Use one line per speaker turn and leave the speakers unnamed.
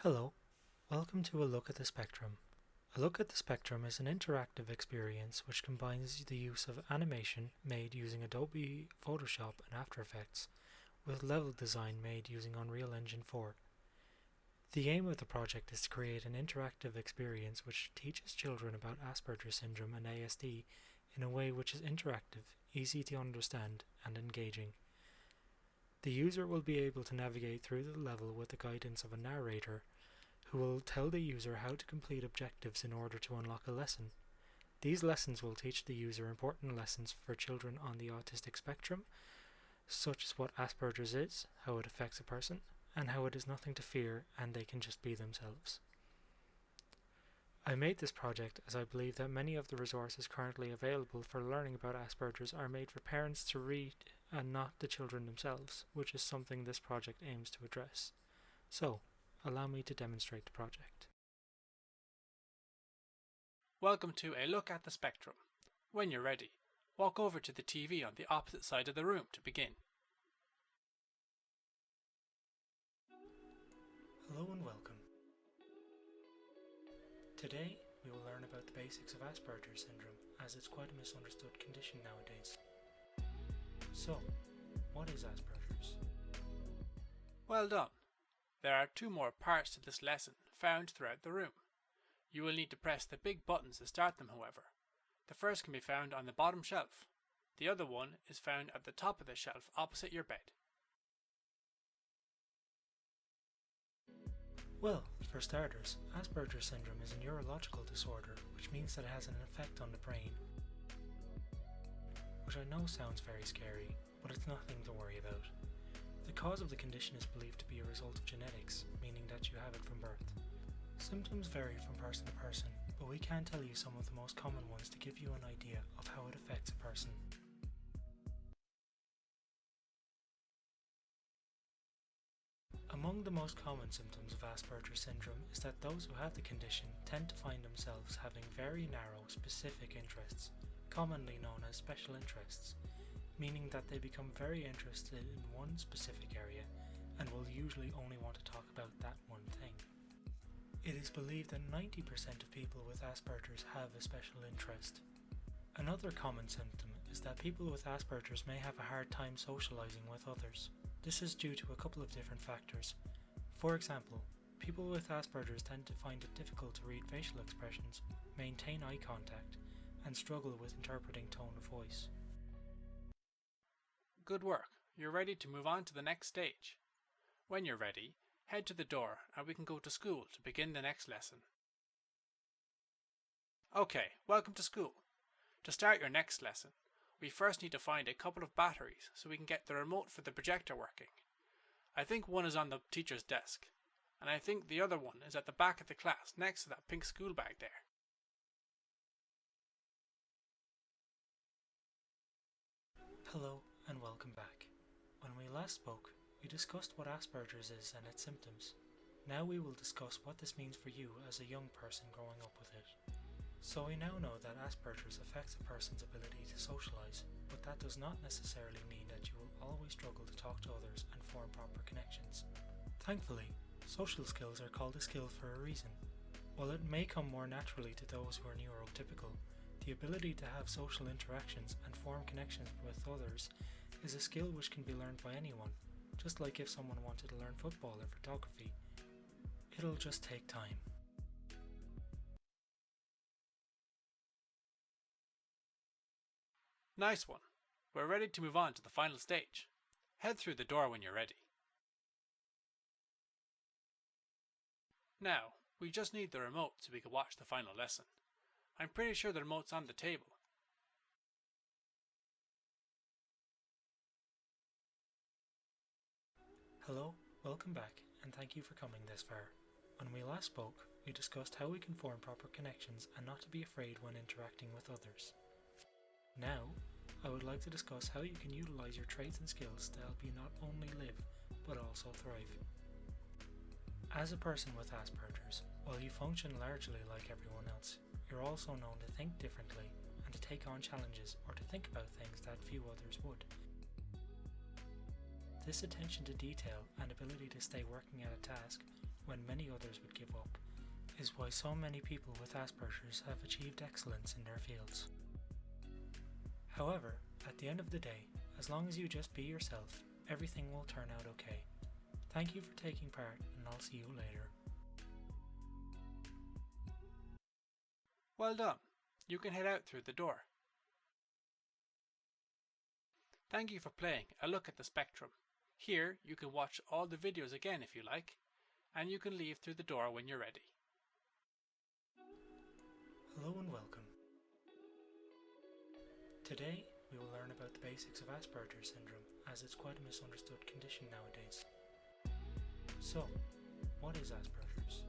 Hello, welcome to A Look at the Spectrum. A Look at the Spectrum is an interactive experience which combines the use of animation made using Adobe Photoshop and After Effects with level design made using Unreal Engine 4. The aim of the project is to create an interactive experience which teaches children about Asperger syndrome and ASD in a way which is interactive, easy to understand, and engaging. The user will be able to navigate through the level with the guidance of a narrator who will tell the user how to complete objectives in order to unlock a lesson. These lessons will teach the user important lessons for children on the autistic spectrum, such as what Asperger's is, how it affects a person, and how it is nothing to fear and they can just be themselves. I made this project as I believe that many of the resources currently available for learning about Asperger's are made for parents to read and not the children themselves, which is something this project aims to address. So, allow me to demonstrate the project.
Welcome to A Look at the Spectrum. When you're ready, walk over to the TV on the opposite side of the room to begin.
Hello and welcome. Today, we will learn about the basics of Asperger syndrome, as it's quite a misunderstood condition nowadays. So, what is Asperger's?
Well done. There are two more parts to this lesson found throughout the room. You will need to press the big buttons to start them, however. The first can be found on the bottom shelf. The other one is found at the top of the shelf opposite your bed.
Well, for starters, Asperger syndrome is a neurological disorder, which means that it has an effect on the brain. Which I know sounds very scary, but it's nothing to worry about. The cause of the condition is believed to be a result of genetics, meaning that you have it from birth. Symptoms vary from person to person, but we can tell you some of the most common ones to give you an idea of how it affects a person. Among the most common symptoms of Asperger syndrome is that those who have the condition tend to find themselves having very narrow, specific interests, commonly known as special interests, meaning that they become very interested in one specific area and will usually only want to talk about that one thing. It is believed that 90% of people with Asperger's have a special interest. Another common symptom is that people with Asperger's may have a hard time socializing with others. This is due to a couple of different factors. For example, people with Asperger's tend to find it difficult to read facial expressions, maintain eye contact, and struggle with interpreting tone of voice.
Good work. You're ready to move on to the next stage. When you're ready, head to the door and we can go to school to begin the next lesson. Okay, welcome to school. To start your next lesson, we first need to find a couple of batteries so we can get the remote for the projector working. I think one is on the teacher's desk, and I think the other one is at the back of the class next to that pink school bag there.
Hello and welcome back. When we last spoke, we discussed what Asperger's is and its symptoms. Now we will discuss what this means for you as a young person growing up with it. So we now know that Asperger's affects a person's ability to socialize, but that does not necessarily mean that you will always struggle to talk to others and form proper connections. Thankfully, social skills are called a skill for a reason. While it may come more naturally to those who are neurotypical, the ability to have social interactions and form connections with others is a skill which can be learned by anyone, just like if someone wanted to learn football or photography. It'll just take time.
Nice one. We're ready to move on to the final stage. Head through the door when you're ready. Now, we just need the remote so we can watch the final lesson. I'm pretty sure the remote's on the table.
Hello, welcome back, and thank you for coming this far. When we last spoke, we discussed how we can form proper connections and not to be afraid when interacting with others. Now, I would like to discuss how you can utilize your traits and skills to help you not only live, but also thrive. As a person with Asperger's, while you function largely like everyone else, you're also known to think differently and to take on challenges or to think about things that few others would. This attention to detail and ability to stay working at a task when many others would give up, is why so many people with Asperger's have achieved excellence in their fields. However, at the end of the day, as long as you just be yourself, everything will turn out okay. Thank you for taking part, and I'll see you later.
Well done. You can head out through the door. Thank you for playing A Look at the Spectrum. Here you can watch all the videos again if you like, and you can leave through the door when you're ready.
Hello and welcome. Today we will learn about the basics of Asperger syndrome, as it's quite a misunderstood condition nowadays. So, what is Asperger's?